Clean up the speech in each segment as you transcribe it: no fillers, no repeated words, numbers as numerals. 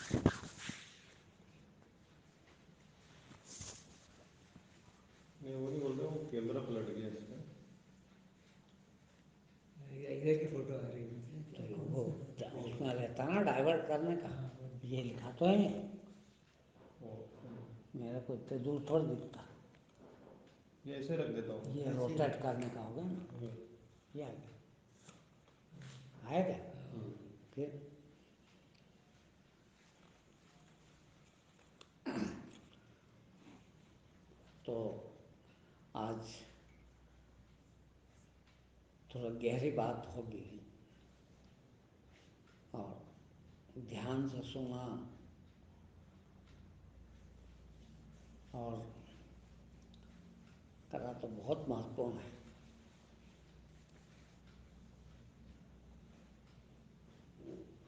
मैं वो नहीं बोल रहा हूँ, कैमरा पलट गया इसका। इधर की फोटो आ रही है तो वो उसमें रहता ना डाइवर्ट करने का। ये लिखा तो है, मेरे को इतने दूर थोड़ा दिखता। ये ऐसे रख देता हूँ। ये रोटेट करने का होगा ना, ये आ गया, आया क्या? फिर तो आज थोड़ा गहरी बात होगी और ध्यान से सुना और करा तो बहुत महत्वपूर्ण है।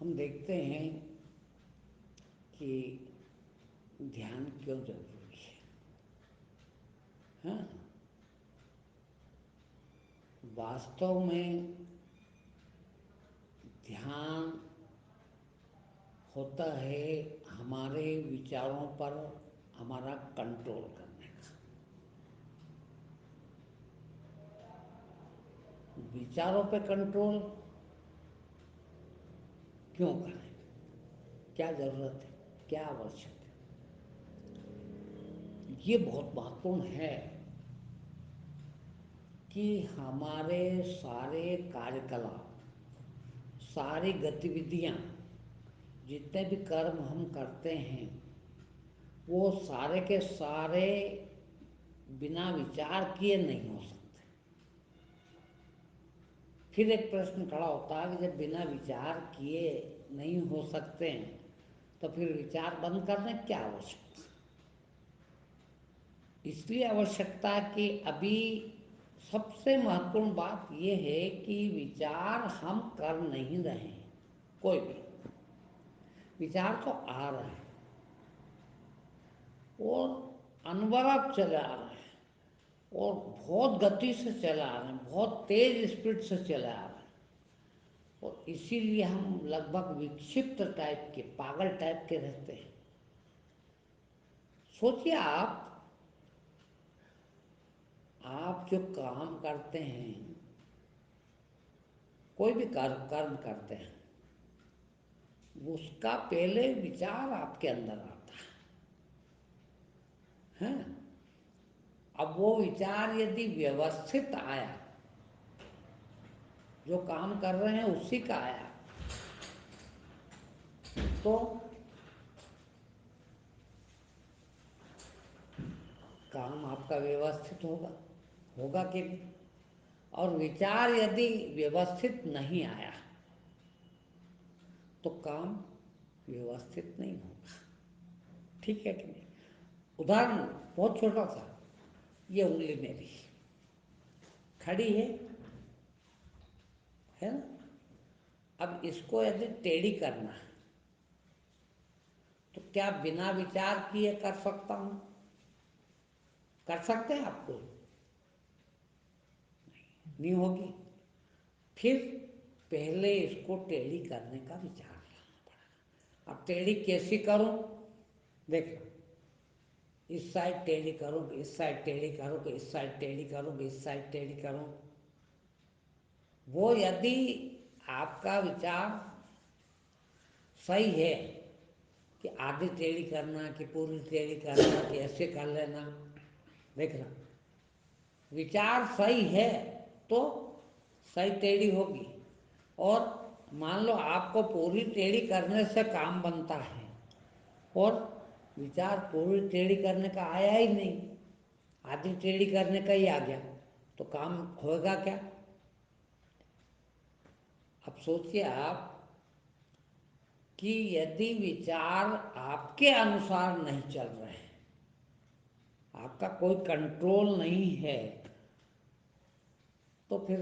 हम देखते हैं कि ध्यान क्यों जरूरी है। हाँ, वास्तव में ध्यान होता है हमारे विचारों पर हमारा कंट्रोल करने का। विचारों पे कंट्रोल क्यों करें, क्या जरूरत है, क्या आवश्यक है, ये बहुत महत्वपूर्ण है कि हमारे सारे कार्यकलाप, सारी गतिविधियां, जितने भी कर्म हम करते हैं वो सारे के सारे बिना विचार किए नहीं हो सकते। फिर एक प्रश्न खड़ा होता है कि जब बिना विचार किए नहीं हो सकते हैं तो फिर विचार बंद करने की क्या आवश्यकता। इसलिए आवश्यकता है कि अभी सबसे महत्वपूर्ण बात यह है कि विचार हम कर नहीं रहे हैं। कोई भी विचार तो आ रहे हैं और अनवरत चले आ रहे हैं और बहुत गति से चले आ रहे हैं, बहुत तेज स्पीड से चले आ रहे हैं। और इसीलिए हम लगभग विक्षिप्त टाइप के, पागल टाइप के रहते हैं। सोचिए आप जो काम करते हैं, कोई भी कर्म करते हैं, उसका पहले विचार आपके अंदर आता है। अब वो विचार यदि व्यवस्थित आया, जो काम कर रहे हैं उसी का आया, तो काम आपका व्यवस्थित होगा, होगा कि नहीं। और विचार यदि व्यवस्थित नहीं आया तो काम व्यवस्थित नहीं होगा। ठीक है कि नहीं। उदाहरण बहुत छोटा सा, ये उंगली मेरी खड़ी है ना। अब इसको यदि टेढ़ी करना है तो क्या बिना विचार किए कर सकता हूं? कर सकते हैं आपको? नहीं होगी। फिर पहले इसको टेढ़ी करने का विचार लाना पड़ेगा। अब टेढ़ी कैसी करूं? देखो, इस साइड टेढ़ी करूं कि इस साइड टेढ़ी करूं कि इस साइड टेढ़ी करूं कि इस साइड टेढ़ी करूं। वो यदि आपका विचार सही है कि आधी टेढ़ी करना कि पूरी टेढ़ी करना कि ऐसे कर लेना, देखना विचार सही है तो सही टेढ़ी होगी। और मान लो आपको पूरी टेढ़ी करने से काम बनता है और विचार पूरी टेढ़ी करने का आया ही नहीं, आधी टेढ़ी करने का ही आ गया, तो काम होगा क्या? अब सोचिए आप कि यदि विचार आपके अनुसार नहीं चल रहे हैं, आपका कोई कंट्रोल नहीं है, तो फिर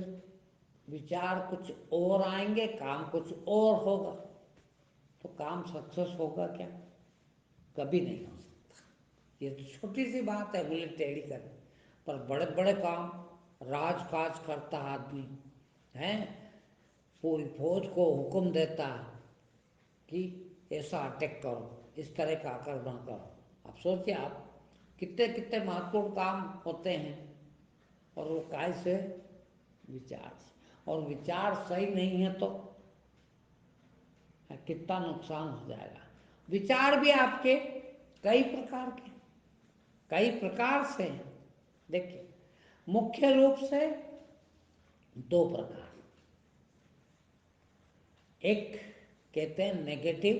विचार कुछ और आएंगे, काम कुछ और होगा, तो काम सक्सेस होगा क्या? कभी नहीं हो सकता। ये तो छोटी सी बात है, उंगली टेढ़ी करनी, पर बड़े बड़े काम, राज काज करता आदमी है, पूरी फौज को हुक्म देता कि ऐसा अटैक करो, इस तरह का आक्रमण करो। आप सोचिए, आप कितने कितने महत्वपूर्ण काम होते हैं, और वो काय से? विचार से। और विचार सही नहीं है तो कितना नुकसान हो जाएगा। विचार भी आपके कई प्रकार के, कई प्रकार से हैं। देखिए, मुख्य रूप से दो प्रकार। एक कहते हैं नेगेटिव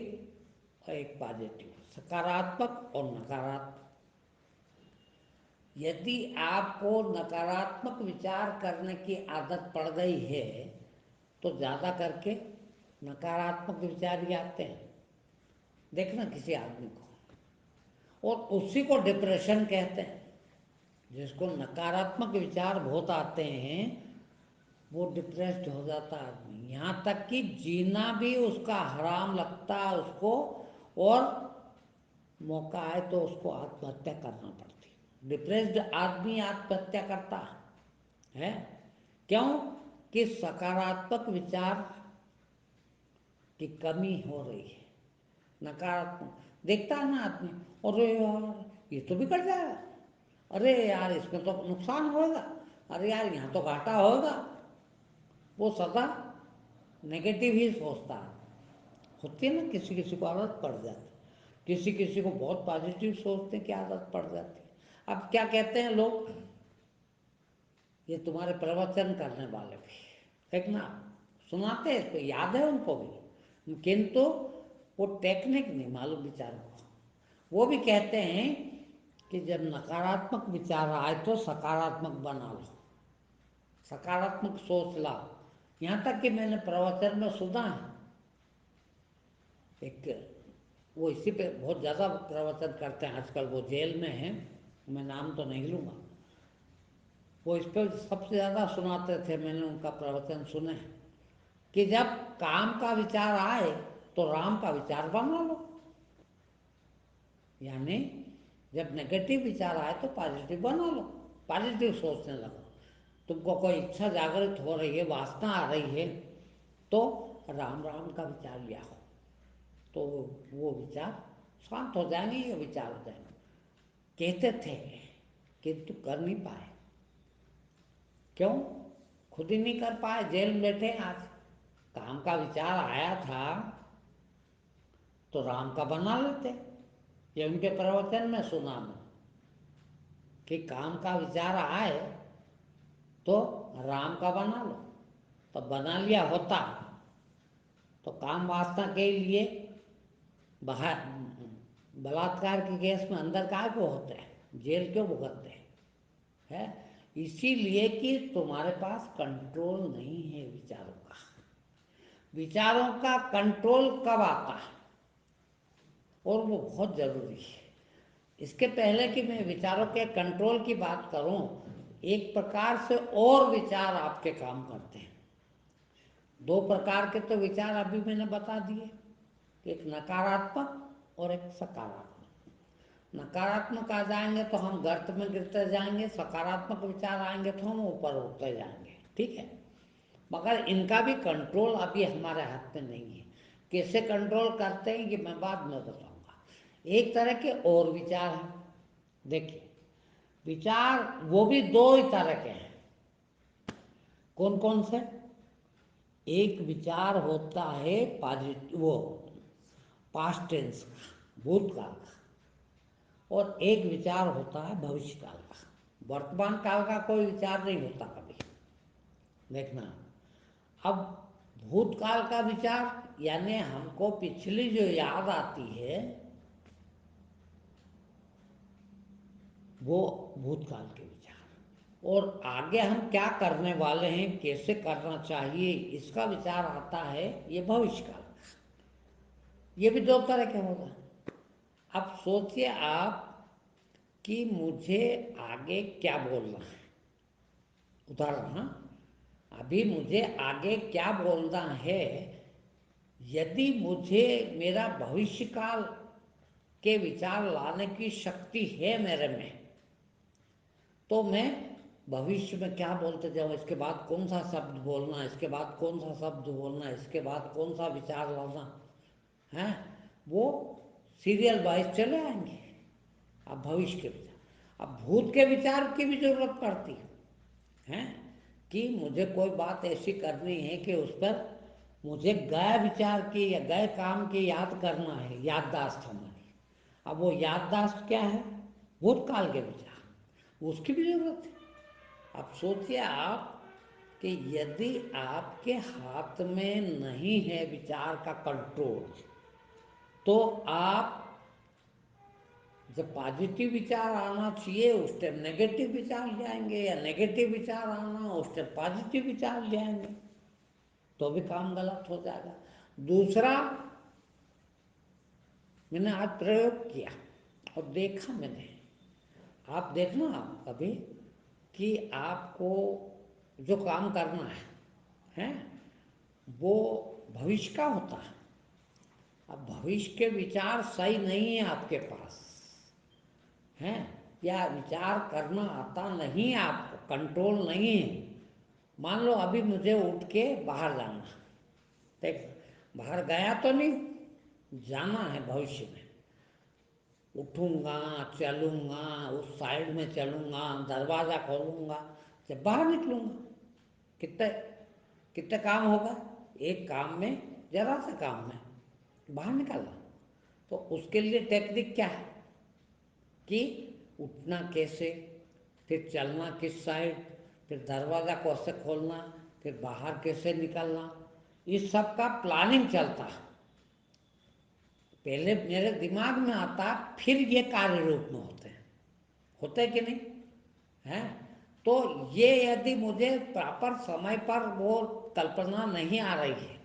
और एक पॉजिटिव, सकारात्मक और नकारात्मक। यदि आपको नकारात्मक विचार करने की आदत पड़ गई है तो ज़्यादा करके नकारात्मक विचार ही आते हैं। देखना किसी आदमी को, और उसी को डिप्रेशन कहते हैं। जिसको नकारात्मक विचार बहुत आते हैं वो डिप्रेस्ड हो जाता है आदमी, यहाँ तक कि जीना भी उसका हराम लगता है उसको, और मौका आए तो उसको आत्महत्या करना पड़ती है। डिप्रेस्ड आदमी आत्महत्या करता है। क्यों? कि सकारात्मक विचार की कमी हो रही है। नकारात्मक देखता है ना आदमी, अरे यार ये तो बिगड़ जाएगा, अरे यार इसमें तो नुकसान होगा, अरे यार यहाँ तो घाटा होगा। वो सदा नेगेटिव ही सोचता है। होती है ना, किसी किसी को आदत पड़ जाती है, किसी किसी को बहुत पॉजिटिव सोचने की आदत पड़ जाती है। अब क्या कहते हैं लोग, ये तुम्हारे प्रवचन करने वाले भी, देखना सुनाते हैं, इसको याद है उनको भी, किंतु वो टेक्निक नहीं मालूम बेचारों को। वो भी कहते हैं कि जब नकारात्मक विचार आए तो सकारात्मक बना लो, सकारात्मक सोच लाओ। यहाँ तक कि मैंने प्रवचन में सुना है, एक वो इसी पे बहुत ज़्यादा प्रवचन करते हैं आजकल, वो जेल में हैं, मैं नाम तो नहीं लूँगा। वो इस पर सबसे ज़्यादा सुनाते थे, मैंने उनका प्रवचन सुने, कि जब काम का विचार आए तो राम का विचार बना लो। यानी जब नेगेटिव विचार आए तो पॉजिटिव बना लो, पॉजिटिव सोचने लगो। तुमको कोई इच्छा जागृत हो रही है, वासना आ रही है, तो राम राम का विचार लिया हो, तो वो विचार शांत हो जाएंगे, ये विचार हो जाएंगे। कहते थे किंतु कर नहीं पाए। क्यों? खुद ही नहीं कर पाए, जेल में बैठे आज। काम का विचार आया था तो राम का बना लेते। ये उनके प्रवचन में सुना मैं, कि काम का विचार आए तो राम का बना लो। तो बना लिया होता तो काम वासना के लिए बाहर बलात्कार के केस में अंदर काहे को होते हैं, जेल क्यों भुगतते हैं? इसीलिए कि तुम्हारे पास कंट्रोल नहीं है विचारों का। विचारों का कंट्रोल कब आता है, और वो बहुत जरूरी है। इसके पहले कि मैं विचारों के कंट्रोल की बात करूं, एक प्रकार से और विचार आपके काम करते हैं। दो प्रकार के तो विचार अभी मैंने बता दिए, एक नकारात्मक और एक सकारात्मक। नकारात्मक आ जाएंगे तो हम गर्त में गिरते जाएंगे, सकारात्मक विचार आएंगे तो हम ऊपर उठते जाएंगे। ठीक है, मगर इनका भी कंट्रोल अभी हमारे हाथ में नहीं है। कैसे कंट्रोल करते हैं ये मैं बाद में बताऊंगा। एक तरह के और विचार हैं। देखिए, विचार वो भी दो ही तरह के हैं। कौन कौन से? एक विचार होता है पॉजिटिव, वो पास्ट टेंस का, भूतकाल का, और एक विचार होता है भविष्य काल का। वर्तमान काल का कोई विचार नहीं होता कभी। देखना, अब भूतकाल का विचार यानी हमको पिछली जो याद आती है वो भूतकाल के विचार, और आगे हम क्या करने वाले हैं, कैसे करना चाहिए, इसका विचार आता है ये भविष्य काल। ये भी दो तरह के होगा। अब सोचिए आप कि मुझे आगे क्या बोलना है। उदाहरण, हाँ, अभी मुझे आगे क्या बोलना है। यदि मुझे मेरा भविष्य काल के विचार लाने की शक्ति है मेरे में, तो मैं भविष्य में क्या बोलते जाऊँ, इसके बाद कौन सा शब्द बोलना, इसके बाद कौन सा शब्द बोलना, इसके बाद कौन सा विचार लाना है, वो सीरियल वाइज चले आएंगे। अब भविष्य के विचार, अब भूत के विचार की भी जरूरत पड़ती है कि मुझे कोई बात ऐसी करनी है कि उस पर मुझे गए विचार की या गए काम की याद करना है, याददाश्त हमारी। अब वो याददाश्त क्या है? भूतकाल के विचार, उसकी भी जरूरत है। अब सोचिए आप कि यदि आपके हाथ में नहीं है विचार का कंट्रोल, तो आप जब पॉजिटिव विचार आना चाहिए उस टाइम नेगेटिव विचार जाएंगे, या नेगेटिव विचार आना उस टाइम पॉजिटिव विचार जाएंगे, तो भी काम गलत हो जाएगा। दूसरा, मैंने आज प्रयोग किया और देखा मैंने, आप देखना आप कभी कि आपको जो काम करना है वो भविष्य का होता है। अब भविष्य के विचार सही नहीं है आपके पास, हैं, या विचार करना आता नहीं, आपको कंट्रोल नहीं है। मान लो अभी मुझे उठ के बाहर जाना, देख बाहर गया तो नहीं, जाना है भविष्य में, उठूंगा, चलूंगा, उस साइड में चलूंगा, दरवाज़ा खोलूंगा, जब बाहर निकलूंगा कितने कितने काम होगा, एक काम में, जरा सा काम में बाहर निकलना। तो उसके लिए टेक्निक क्या है कि उठना कैसे, फिर चलना किस साइड, फिर दरवाज़ा कैसे खोलना, फिर बाहर कैसे निकलना, इस सब का प्लानिंग चलता है। पहले मेरे दिमाग में आता, फिर ये कार्य रूप में होते कि नहीं है। तो ये यदि मुझे प्रॉपर समय पर वो कल्पना नहीं आ रही है,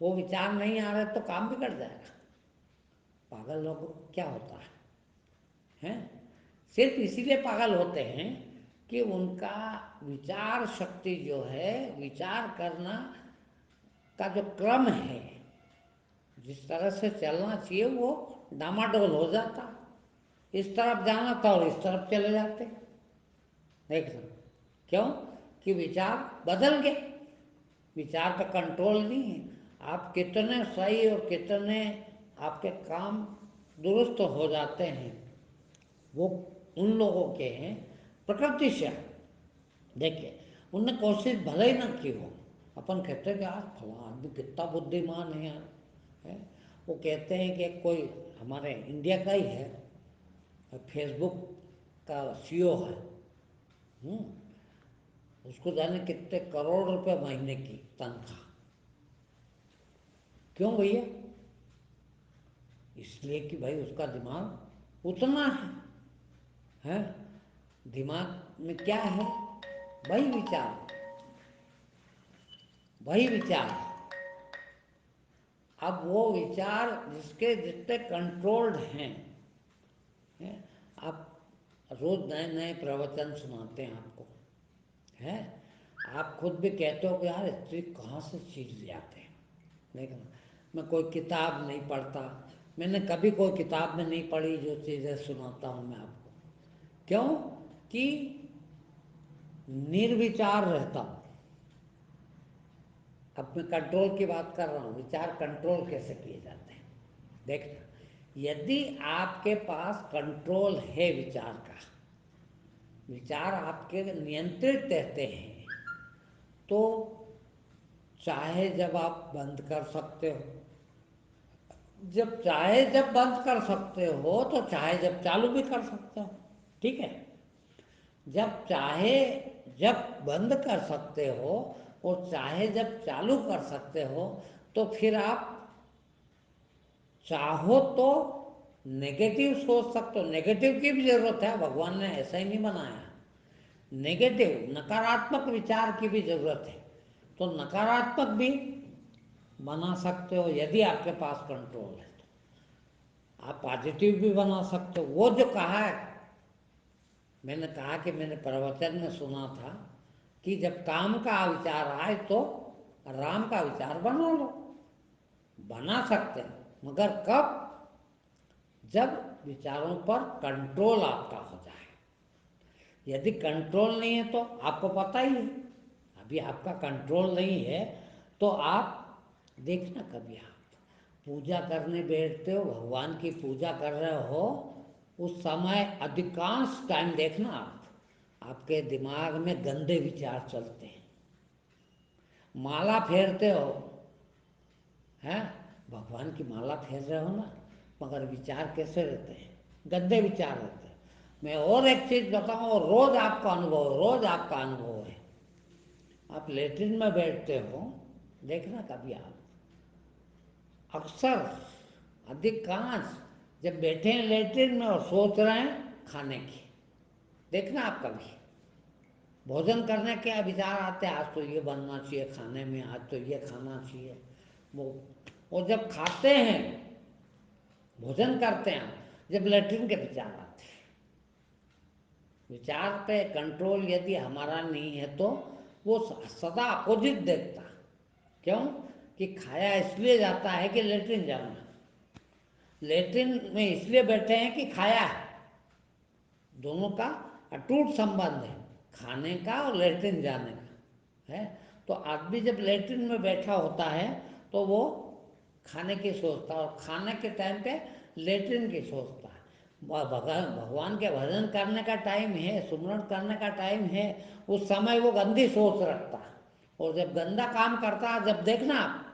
वो विचार नहीं आ रहे, तो काम बिगड़ जाएगा। पागल लोगों को क्या होता है? सिर्फ इसीलिए पागल होते हैं कि उनका विचार शक्ति जो है, विचार करना का जो क्रम है, जिस तरह से चलना चाहिए वो डामाडोल हो जाता। इस तरफ जाना था और इस तरफ चले जाते। देखना क्यों? कि विचार बदल गए, विचार का कंट्रोल नहीं है। आप कितने सही और कितने आपके काम दुरुस्त हो जाते हैं, वो उन लोगों के हैं प्रकृति से। देखिए उनने कोशिश भले ही ना की हो, अपन कहते हैं कि यार फला आदमी कितना बुद्धिमान है यार, है? वो कहते हैं कि कोई हमारे इंडिया का ही है, फेसबुक का सीईओ है, उसको जाने कितने करोड़ रुपए महीने की तनख्वाह। क्यों भैया? इसलिए कि भाई उसका दिमाग उतना है? दिमाग में क्या है? वही विचार, वही विचार। अब वो विचार जिसके जितने कंट्रोल्ड हैं, आप रोज नए नए प्रवचन सुनाते हैं आपको, है? आप खुद भी कहते हो कि यार स्त्री कहाँ से चीज ले आते हैं। देखना, मैं कोई किताब नहीं पढ़ता, मैंने कभी कोई किताब में नहीं पढ़ी जो चीज़ें सुनाता हूँ मैं आपको। क्यों? कि निर्विचार रहता हूँ। अब मैं कंट्रोल की बात कर रहा हूँ, विचार कंट्रोल कैसे किए जाते हैं। देखना, यदि आपके पास कंट्रोल है विचार का, विचार आपके नियंत्रित रहते हैं, तो चाहे जब आप बंद कर सकते हो, जब बंद कर सकते हो, तो चाहे जब चालू भी कर सकते हो। ठीक है? जब चाहे जब बंद कर सकते हो और चाहे जब चालू कर सकते हो, तो फिर आप चाहो तो नेगेटिव सोच सकते हो। नेगेटिव की भी जरूरत है, भगवान ने ऐसा ही नहीं बनाया। नेगेटिव नकारात्मक विचार की भी जरूरत है, तो नकारात्मक भी बना सकते हो यदि आपके पास कंट्रोल है। तो आप पॉजिटिव भी बना सकते हो। वो जो कहा है, मैंने कहा कि मैंने प्रवचन में सुना था कि जब काम का विचार आए तो राम का विचार बना लो। बना सकते हैं, मगर कब? जब विचारों पर कंट्रोल आपका हो जाए। यदि कंट्रोल नहीं है तो आपको पता ही है, अभी आपका कंट्रोल नहीं है, तो आप देखना कभी आप पूजा करने बैठते हो, भगवान की पूजा कर रहे हो, उस समय अधिकांश टाइम देखना आपके दिमाग में गंदे विचार चलते हैं। माला फेरते हो, हैं, भगवान की माला फेर रहे हो ना, मगर विचार कैसे रहते हैं? गंदे विचार रहते हैं। मैं और एक चीज़ बताऊँ, और रोज आपका अनुभव, रोज आपका अनुभव है। आप लेट्रिन में बैठते हो, देखना कभी आप, अक्सर अधिकांश जब बैठे हैं लेट्रिन में और सोच रहे हैं खाने की, देखना आप कभी भोजन करने के विचार आते हैं, आज तो ये बनना चाहिए खाने में, आज तो ये खाना चाहिए, वो जब खाते हैं, भोजन करते हैं, जब लेट्रिन के विचार आते हैं। विचार पे कंट्रोल यदि हमारा नहीं है तो वो सदा अपोजिट देखता। क्यों? कि खाया इसलिए जाता है कि लेट्रिन जाना, लेट्रिन में इसलिए बैठे हैं कि खाया है। दोनों का अटूट संबंध है, खाने का और लेट्रिन जाने का है। तो आदमी जब लेट्रिन में बैठा होता है तो वो खाने की सोचता है, और खाने के टाइम पे लेट्रिन की सोचता है। भगवान के भजन करने का टाइम है, सुमरन करने का टाइम है, उस समय वो गंदी सोच रखता है। और जब गंदा काम करता है, जब देखना आप,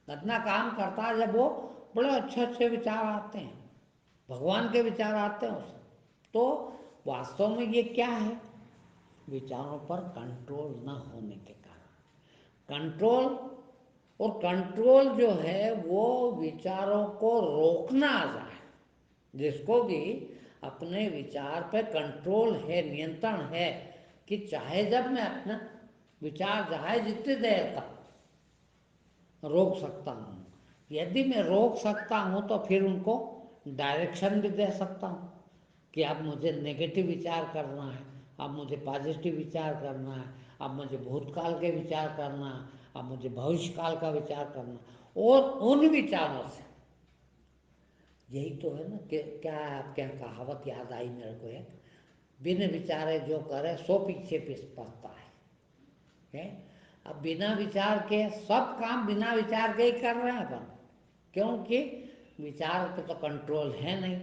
गंदा काम करता है, जब वो बड़े अच्छे अच्छे विचार आते हैं, भगवान के विचार आते हैं उसे। तो वास्तव में ये क्या है? विचारों पर कंट्रोल न होने के कारण। कंट्रोल, और कंट्रोल जो है वो विचारों को रोकना आ जाए। जिसको भी अपने विचार पे कंट्रोल है, नियंत्रण है, कि चाहे जब मैं अपना विचार चाहे जितनी देर तक रोक सकता हूँ, यदि मैं रोक सकता हूँ तो फिर उनको डायरेक्शन भी दे सकता हूँ कि अब मुझे नेगेटिव विचार करना है, अब मुझे पॉजिटिव विचार करना है, अब मुझे भूतकाल के विचार करना है, अब मुझे भविष्यकाल का विचार करना है। और उन विचारों से, यही तो है ना कि क्या है, आपके यहाँ कहावत याद आई मेरे को एक, बिन विचारे जो करे सो पीछे पछता है? अब बिना विचार के सब काम बिना विचार के ही कर रहे हैं अपन, क्योंकि विचार पे तो कंट्रोल है नहीं।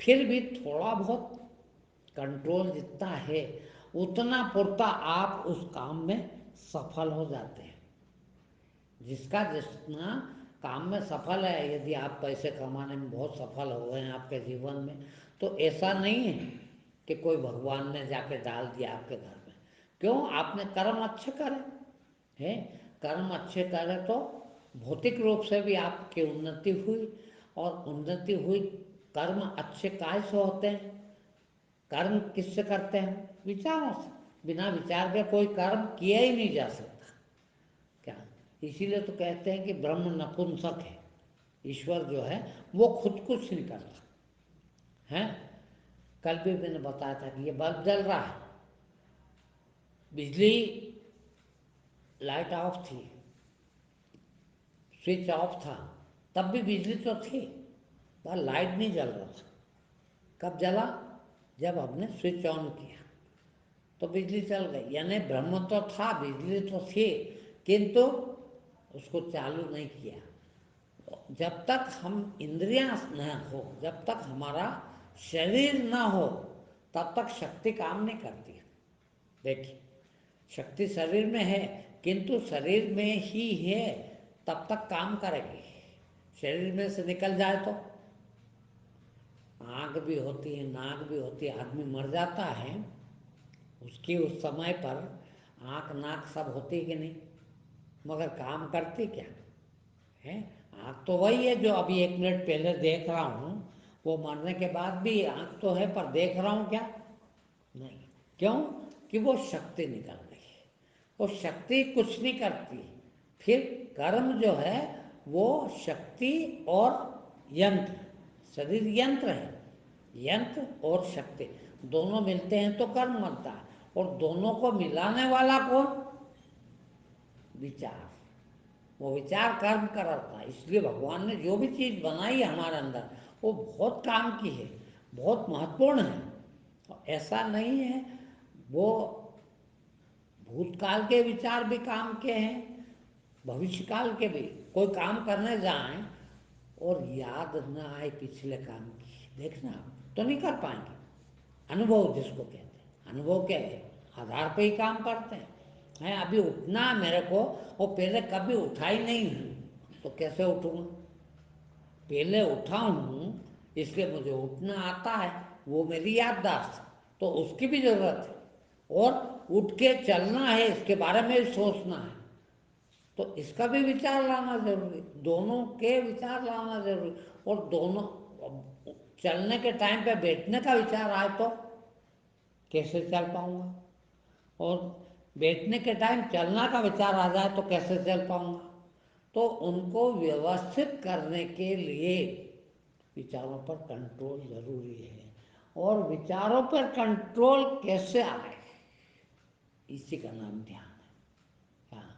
फिर भी थोड़ा बहुत कंट्रोल जितना है उतना पुरता आप उस काम में सफल हो जाते हैं। जिसका जितना काम में सफल है, यदि आप पैसे कमाने में बहुत सफल हो गए हैं आपके जीवन में, तो ऐसा नहीं है कि कोई भगवान ने जाके डाल दिया आपके घर में। क्यों? आपने कर्म अच्छे करे हैं, कर्म अच्छे करे तो भौतिक रूप से भी आपकी उन्नति हुई, और उन्नति हुई। कर्म अच्छे काय से होते हैं? कर्म किससे करते हैं? विचारों से। बिना विचार के कोई कर्म किया ही नहीं जा सकता। क्या? इसीलिए तो कहते हैं कि ब्रह्म नपुंसक है, ईश्वर जो है वो खुद कुछ नहीं करता है। कल भी मैंने बताया था कि ये बल्ब जल रहा है, बिजली, लाइट ऑफ थी, स्विच ऑफ था, तब भी बिजली तो थी, पर लाइट नहीं जल रहा था। कब जला? जब हमने स्विच ऑन किया तो बिजली चल गई। यानी ब्रह्म तो था, बिजली तो थी, किंतु उसको चालू नहीं किया। जब तक हम इंद्रियां न हो, जब तक हमारा शरीर न हो, तब तक शक्ति काम नहीं करती। देखिए, शक्ति शरीर में है, किंतु शरीर में ही है तब तक काम करेगी। शरीर में से निकल जाए तो आँख भी होती है, नाक भी होती है, आदमी मर जाता है, उसकी उस समय पर आँख नाक सब होती कि नहीं, मगर काम करती क्या है? आँख तो वही है जो अभी 1 मिनट पहले देख रहा हूँ, वो मरने के बाद भी आँख तो है, पर देख रहा हूँ क्या? नहीं। क्यों? कि वो शक्ति निकल गई है। वो शक्ति कुछ नहीं करती। फिर कर्म जो है वो शक्ति और यंत्र, शरीर यंत्र है, यंत्र और शक्ति दोनों मिलते हैं तो कर्म बनता है। और दोनों को मिलाने वाला कौन? विचार। वो विचार कर्म कराता है। इसलिए भगवान ने जो भी चीज़ बनाई है हमारे अंदर, वो बहुत काम की है, बहुत महत्वपूर्ण है। और ऐसा नहीं है, वो भूतकाल के विचार भी काम के हैं, भविष्यकाल के भी। कोई काम करने जाएं और याद न आए पिछले काम की, देखना आप तो नहीं कर पाएंगे। अनुभव जिसको कहते हैं, अनुभव के आधार पे ही काम करते हैं। अभी उठना है मेरे को, वो पहले कभी उठा ही नहीं हूँ तो कैसे उठूँगा? पहले उठा हूँ इसलिए मुझे उठना आता है, वो मेरी याददाश्त है, तो उसकी भी जरूरत है। और उठ के चलना है, इसके बारे में भी सोचना है, तो इसका भी विचार लाना जरूरी, दोनों के विचार लाना जरूरी। और दोनों, चलने के टाइम पे बैठने का विचार आए तो कैसे चल पाऊंगा, और बैठने के टाइम चलना का विचार आ जाए तो कैसे चल पाऊंगा? तो उनको व्यवस्थित करने के लिए विचारों पर कंट्रोल जरूरी है। और विचारों पर कंट्रोल कैसे आए, इसी का नाम ध्यान है। हाँ,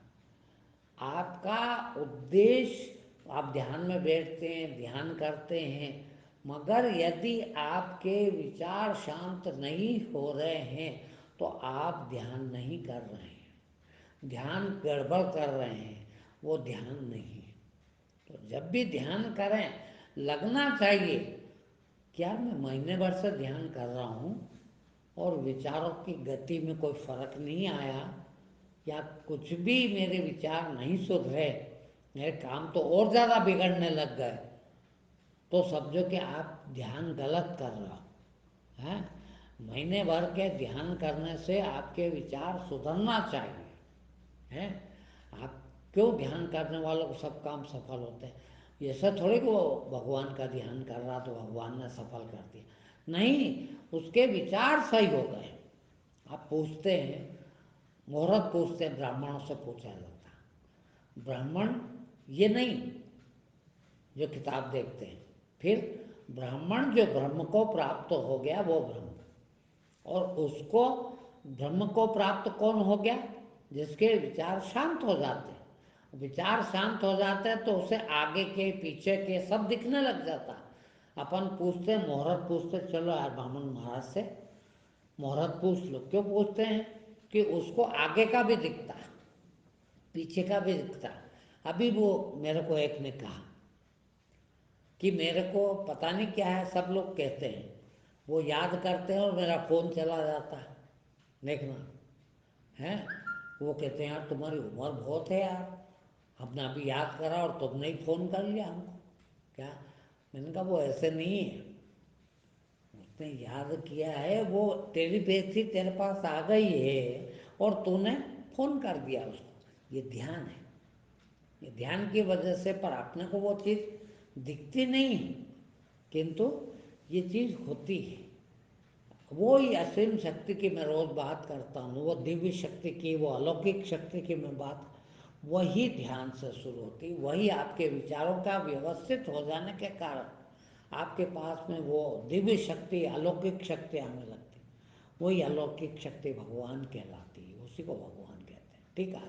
आपका उद्देश्य, आप ध्यान में बैठते हैं, ध्यान करते हैं, मगर यदि आपके विचार शांत नहीं हो रहे हैं तो आप ध्यान नहीं कर रहे हैं, ध्यान गड़बड़ कर रहे हैं, वो ध्यान नहीं है। तो जब भी ध्यान करें, लगना चाहिए कि यार मैं महीने भर से ध्यान कर रहा हूँ और विचारों की गति में कोई फर्क नहीं आया, या कुछ भी मेरे विचार नहीं सुधरे, मेरे काम तो और ज़्यादा बिगड़ने लग गए, तो समझो कि आप ध्यान गलत कर रहे हो। हैं, महीने भर के ध्यान करने से आपके विचार सुधरना चाहिए। हैं, आप क्यों, ध्यान करने वालों को सब काम सफल होते हैं? ये सब थोड़ी कि वो भगवान का ध्यान कर रहा तो भगवान ने सफल कर दिया, नहीं, उसके विचार सही हो गए। आप पूछते हैं, मुहूर्त पूछते हैं, ब्राह्मणों से पूछा जाता है, ब्राह्मण ये नहीं जो किताब देखते हैं, फिर ब्राह्मण जो ब्रह्म को प्राप्त हो गया वो ब्रह्म, और उसको ब्रह्म को प्राप्त कौन हो गया? जिसके विचार शांत हो जाते हैं। विचार शांत हो जाते हैं तो उसे आगे के पीछे के सब दिखने लग जाता है। अपन पूछते, मुहूर्त पूछते, चलो यार ब्राह्मण महाराज से मुहूर्त पूछ लो। क्यों पूछते हैं? कि उसको आगे का भी दिखता है, पीछे का भी दिखता है। अभी वो मेरे को एक ने कहा कि मेरे को पता नहीं क्या है, सब लोग कहते हैं, वो याद करते हैं और मेरा फ़ोन चला जाता है, देखना है। वो कहते हैं यार तुम्हारी उम्र बहुत है यार, हमने अभी याद करा और तुमने ही फ़ोन कर लिया हमको, क्या? मैंने कहा वो ऐसे नहीं है, उसने याद किया है, वो टेलीपैथी तेरे पास आ गई है और तूने फ़ोन कर दिया उसको। ये ध्यान है, ये ध्यान की वजह से, पर अपने को वो चीज़ दिखती नहीं है, किंतु ये चीज़ होती है। वो ही असीम शक्ति की मैं रोज़ बात करता हूँ, वो दिव्य शक्ति की, वो अलौकिक शक्ति की मैं बात, वही ध्यान से शुरू होती, वही आपके विचारों का व्यवस्थित हो जाने के कारण आपके पास में वो दिव्य शक्ति, अलौकिक शक्ति आने लगती। वही अलौकिक शक्ति भगवान कहलाती है, उसी को भगवान कहते हैं। ठीक है।